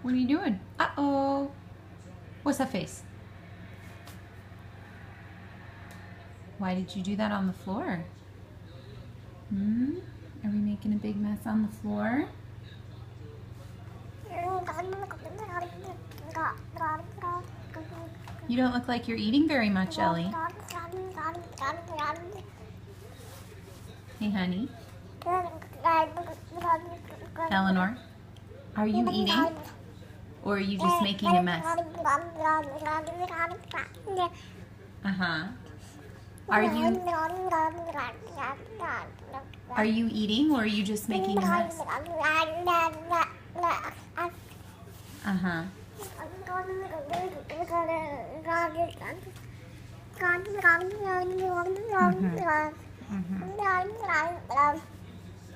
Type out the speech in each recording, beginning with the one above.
What are you doing? Uh-oh. What's that face? Why did you do that on the floor? Are we making a big mess on the floor? You don't look like you're eating very much, Ellie. Hey, honey. Eleanor, are you eating? Or are you just making a mess? Uh-huh. Are you eating or are you just making a mess? Uh-huh.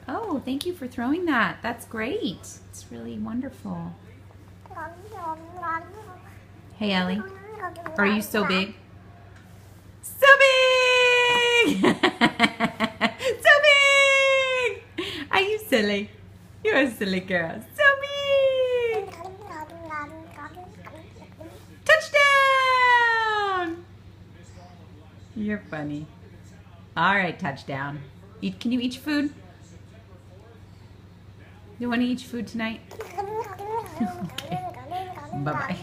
Oh, thank you for throwing that. That's great. It's really wonderful. Hey, Ellie. Are you so big? So big! So big! Are you silly? You're a silly girl. So big! Touchdown! You're funny. All right, touchdown. Can you eat your food? You want to eat your food tonight? Okay. Bye-bye.